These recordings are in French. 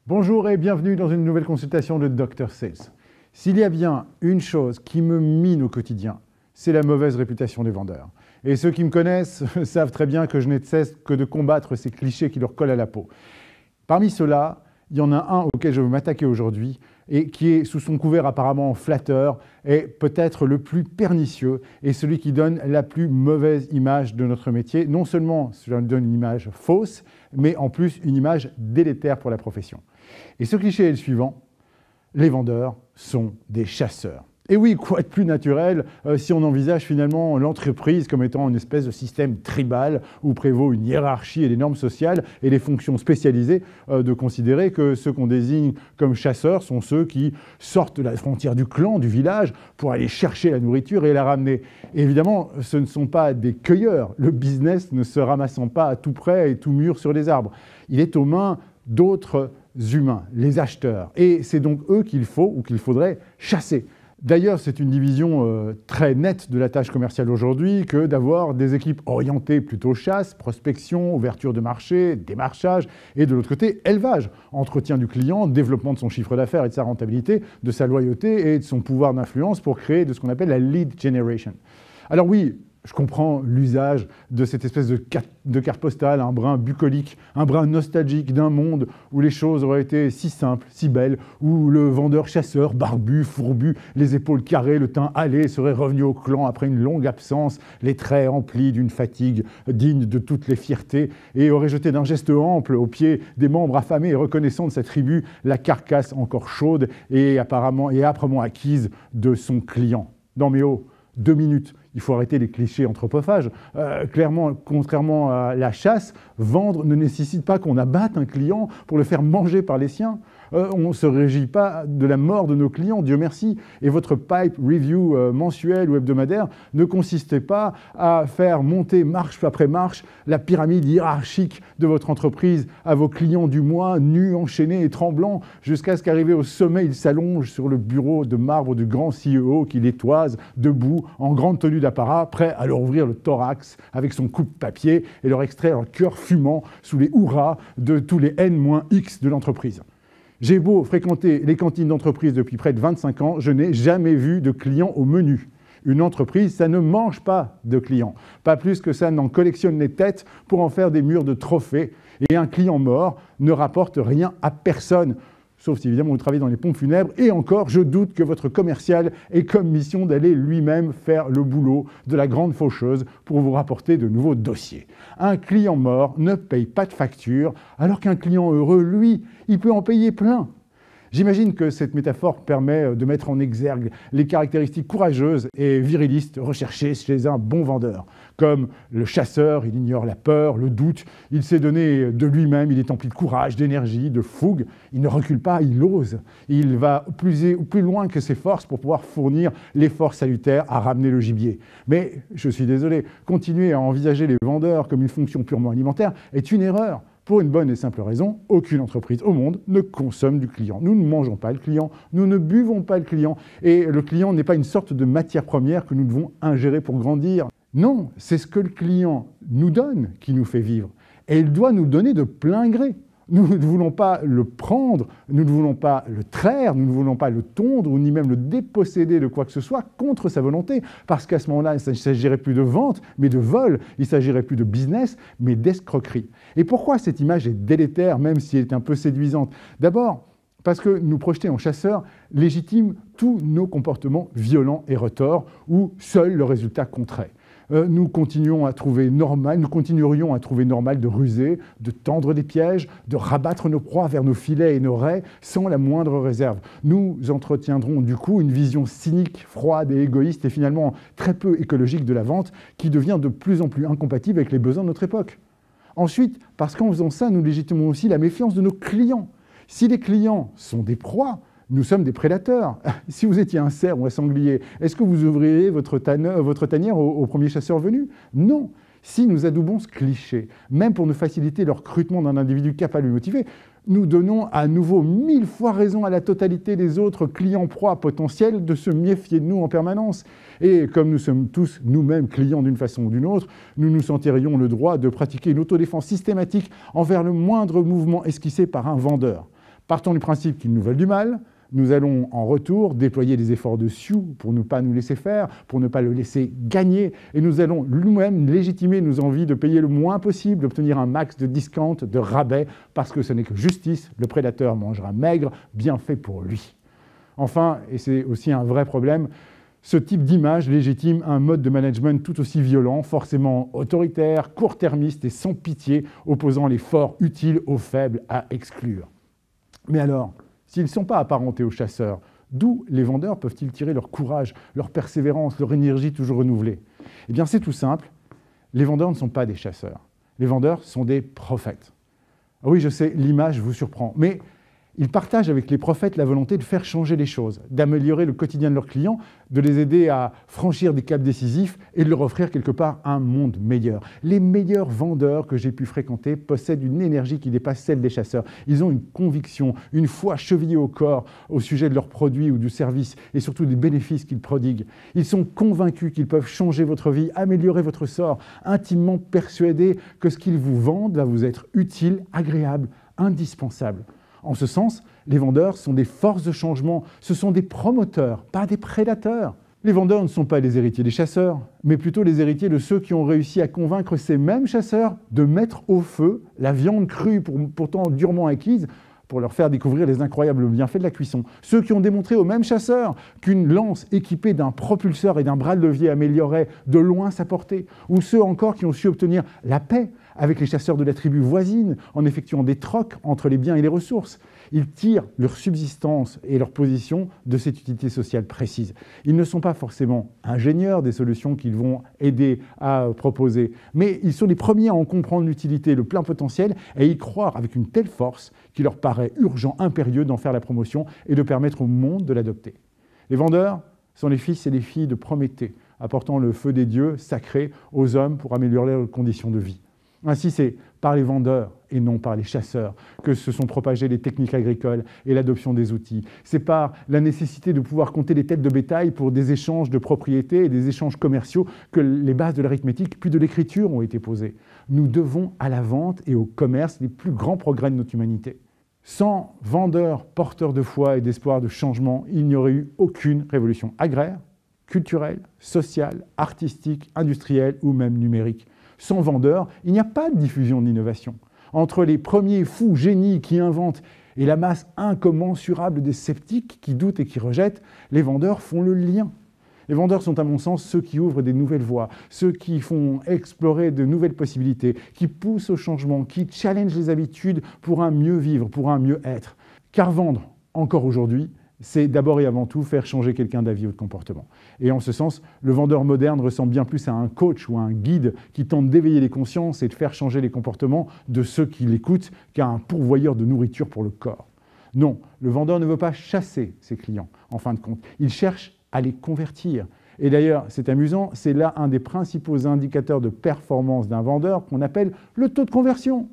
Bonjour et bienvenue dans une nouvelle consultation de Dr Sales. S'il y a bien une chose qui me mine au quotidien, c'est la mauvaise réputation des vendeurs. Et ceux qui me connaissent savent très bien que je n'ai de cesse que de combattre ces clichés qui leur collent à la peau. Parmi ceux-là, il y en a un auquel je veux m'attaquer aujourd'hui et qui est sous son couvert apparemment flatteur est peut-être le plus pernicieux et celui qui donne la plus mauvaise image de notre métier. Non seulement cela nous donne une image fausse, mais en plus une image délétère pour la profession. Et ce cliché est le suivant: les vendeurs sont des chasseurs. Et oui, quoi de plus naturel si on envisage finalement l'entreprise comme étant une espèce de système tribal où prévaut une hiérarchie et des normes sociales et des fonctions spécialisées, de considérer que ceux qu'on désigne comme chasseurs sont ceux qui sortent de la frontière du clan, du village, pour aller chercher la nourriture et la ramener. Et évidemment, ce ne sont pas des cueilleurs. Le business ne se ramassant pas à tout près et tout mûr sur les arbres. Il est aux mains d'autres humains, les acheteurs. Et c'est donc eux qu'il faut ou qu'il faudrait chasser. D'ailleurs, c'est une division très nette de la tâche commerciale aujourd'hui que d'avoir des équipes orientées plutôt chasse, prospection, ouverture de marché, démarchage, et de l'autre côté, élevage, entretien du client, développement de son chiffre d'affaires et de sa rentabilité, de sa loyauté et de son pouvoir d'influence pour créer de ce qu'on appelle la lead generation. Alors oui, je comprends l'usage de cette espèce de carte postale, un brin bucolique, un brin nostalgique d'un monde où les choses auraient été si simples, si belles, où le vendeur-chasseur, barbu, fourbu, les épaules carrées, le teint hâlé, serait revenu au clan après une longue absence, les traits emplis d'une fatigue digne de toutes les fiertés, et aurait jeté d'un geste ample aux pieds des membres affamés et reconnaissants de sa tribu la carcasse encore chaude et apparemment et âprement acquise de son client. Non mais oh, 2 minutes. Il faut arrêter les clichés anthropophages. Clairement, contrairement à la chasse, vendre ne nécessite pas qu'on abatte un client pour le faire manger par les siens. On ne se régit pas de la mort de nos clients, Dieu merci. Et votre pipe review mensuel ou hebdomadaire ne consistait pas à faire monter marche après marche la pyramide hiérarchique de votre entreprise à vos clients du mois, nus, enchaînés et tremblants, jusqu'à ce qu'arrivé au sommet, ils s'allongent sur le bureau de marbre du grand CEO qui les toise, debout, en grande tenue d'apparat, prêt à leur ouvrir le thorax avec son coupe-papier et leur extraire leur cœur fumant sous les hurrahs de tous les N-X de l'entreprise. J'ai beau fréquenter les cantines d'entreprise depuis près de 25 ans, je n'ai jamais vu de clients au menu. Une entreprise, ça ne mange pas de clients. Pas plus que ça n'en collectionne les têtes pour en faire des murs de trophées. Et un client mort ne rapporte rien à personne. Sauf si évidemment vous travaillez dans les pompes funèbres. Et encore, je doute que votre commercial ait comme mission d'aller lui-même faire le boulot de la grande faucheuse pour vous rapporter de nouveaux dossiers. Un client mort ne paye pas de facture, alors qu'un client heureux, lui, il peut en payer plein. J'imagine que cette métaphore permet de mettre en exergue les caractéristiques courageuses et virilistes recherchées chez un bon vendeur. Comme le chasseur, il ignore la peur, le doute, il s'est donné de lui-même, il est empli de courage, d'énergie, de fougue, il ne recule pas, il ose. Il va plus loin que ses forces pour pouvoir fournir l'effort salutaire à ramener le gibier. Mais, je suis désolé, continuer à envisager les vendeurs comme une fonction purement alimentaire est une erreur. Pour une bonne et simple raison, aucune entreprise au monde ne consomme du client. Nous ne mangeons pas le client, nous ne buvons pas le client, et le client n'est pas une sorte de matière première que nous devons ingérer pour grandir. Non, c'est ce que le client nous donne qui nous fait vivre, et il doit nous donner de plein gré. Nous ne voulons pas le prendre, nous ne voulons pas le traire, nous ne voulons pas le tondre, ou ni même le déposséder de quoi que ce soit contre sa volonté, parce qu'à ce moment-là, il ne s'agirait plus de vente, mais de vol, il ne s'agirait plus de business, mais d'escroquerie. Et pourquoi cette image est délétère, même si elle est un peu séduisante? D'abord, parce que nous projeter en chasseurs légitime tous nos comportements violents et retors, où seul le résultat compterait. Nous continuerions à trouver normal de ruser, de tendre des pièges, de rabattre nos proies vers nos filets et nos raies sans la moindre réserve. Nous entretiendrons du coup une vision cynique, froide et égoïste et finalement très peu écologique de la vente qui devient de plus en plus incompatible avec les besoins de notre époque. Ensuite, parce qu'en faisant ça, nous légitimons aussi la méfiance de nos clients. Si les clients sont des proies, nous sommes des prédateurs. Si vous étiez un cerf ou un sanglier, est-ce que vous ouvririez votre tanière au premier chasseur venu? Non. Si nous adoubons ce cliché, même pour nous faciliter le recrutement d'un individu capable et motivé, nous donnons à nouveau 1000 fois raison à la totalité des autres clients proies potentiels de se méfier de nous en permanence. Et comme nous sommes tous nous-mêmes clients d'une façon ou d'une autre, nous nous sentirions le droit de pratiquer une autodéfense systématique envers le moindre mouvement esquissé par un vendeur. Partons du principe qu'ils nous veulent du mal. Nous allons en retour déployer des efforts de sioux pour ne pas nous laisser faire, pour ne pas le laisser gagner. Et nous allons nous-mêmes légitimer nos envies de payer le moins possible, d'obtenir un max de discount, de rabais, parce que ce n'est que justice, le prédateur mangera maigre, bien fait pour lui. Enfin, et c'est aussi un vrai problème, ce type d'image légitime un mode de management tout aussi violent, forcément autoritaire, court-termiste et sans pitié, opposant les forts utiles aux faibles à exclure. Mais alors, s'ils ne sont pas apparentés aux chasseurs, d'où les vendeurs peuvent-ils tirer leur courage, leur persévérance, leur énergie toujours renouvelée? Eh bien, c'est tout simple. Les vendeurs ne sont pas des chasseurs. Les vendeurs sont des prophètes. Ah oui, je sais, l'image vous surprend, mais ils partagent avec les prophètes la volonté de faire changer les choses, d'améliorer le quotidien de leurs clients, de les aider à franchir des caps décisifs et de leur offrir quelque part un monde meilleur. Les meilleurs vendeurs que j'ai pu fréquenter possèdent une énergie qui dépasse celle des chasseurs. Ils ont une conviction, une foi chevillée au corps au sujet de leurs produits ou du service et surtout des bénéfices qu'ils prodiguent. Ils sont convaincus qu'ils peuvent changer votre vie, améliorer votre sort, intimement persuadés que ce qu'ils vous vendent va vous être utile, agréable, indispensable. En ce sens, les vendeurs sont des forces de changement, ce sont des promoteurs, pas des prédateurs. Les vendeurs ne sont pas les héritiers des chasseurs, mais plutôt les héritiers de ceux qui ont réussi à convaincre ces mêmes chasseurs de mettre au feu la viande crue pourtant durement acquise pour leur faire découvrir les incroyables bienfaits de la cuisson. Ceux qui ont démontré aux mêmes chasseurs qu'une lance équipée d'un propulseur et d'un bras de levier améliorait de loin sa portée, ou ceux encore qui ont su obtenir la paix avec les chasseurs de la tribu voisine en effectuant des trocs entre les biens et les ressources. Ils tirent leur subsistance et leur position de cette utilité sociale précise. Ils ne sont pas forcément ingénieurs des solutions qu'ils vont aider à proposer, mais ils sont les premiers à en comprendre l'utilité, le plein potentiel, et à y croire avec une telle force qu'il leur paraît urgent, impérieux d'en faire la promotion et de permettre au monde de l'adopter. Les vendeurs sont les fils et les filles de Prométhée, apportant le feu des dieux sacrés aux hommes pour améliorer leurs conditions de vie. Ainsi, c'est par les vendeurs et non par les chasseurs que se sont propagées les techniques agricoles et l'adoption des outils. C'est par la nécessité de pouvoir compter les têtes de bétail pour des échanges de propriétés et des échanges commerciaux que les bases de l'arithmétique puis de l'écriture ont été posées. Nous devons à la vente et au commerce les plus grands progrès de notre humanité. Sans vendeurs porteurs de foi et d'espoir de changement, il n'y aurait eu aucune révolution agraire, culturelle, sociale, artistique, industrielle ou même numérique. Sans vendeurs, il n'y a pas de diffusion de l'innovation. Entre les premiers fous génies qui inventent et la masse incommensurable des sceptiques qui doutent et qui rejettent, les vendeurs font le lien. Les vendeurs sont à mon sens ceux qui ouvrent des nouvelles voies, ceux qui font explorer de nouvelles possibilités, qui poussent au changement, qui challengent les habitudes pour un mieux vivre, pour un mieux être. Car vendre, encore aujourd'hui, c'est d'abord et avant tout faire changer quelqu'un d'avis ou de comportement. Et en ce sens, le vendeur moderne ressemble bien plus à un coach ou à un guide qui tente d'éveiller les consciences et de faire changer les comportements de ceux qui l'écoutent qu'à un pourvoyeur de nourriture pour le corps. Non, le vendeur ne veut pas chasser ses clients, en fin de compte. Il cherche à les convertir. Et d'ailleurs, c'est amusant, c'est là un des principaux indicateurs de performance d'un vendeur qu'on appelle le taux de conversion.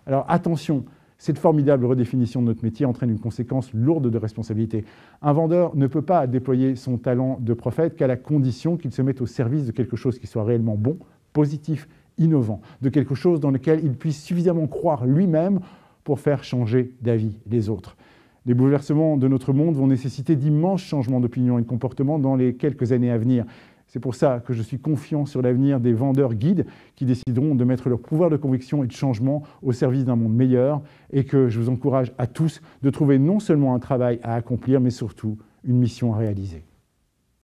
Alors attention, cette formidable redéfinition de notre métier entraîne une conséquence lourde de responsabilité. Un vendeur ne peut pas déployer son talent de prophète qu'à la condition qu'il se mette au service de quelque chose qui soit réellement bon, positif, innovant, de quelque chose dans lequel il puisse suffisamment croire lui-même pour faire changer d'avis les autres. Les bouleversements de notre monde vont nécessiter d'immenses changements d'opinion et de comportement dans les quelques années à venir. C'est pour ça que je suis confiant sur l'avenir des vendeurs guides qui décideront de mettre leur pouvoir de conviction et de changement au service d'un monde meilleur et que je vous encourage à tous de trouver non seulement un travail à accomplir, mais surtout une mission à réaliser.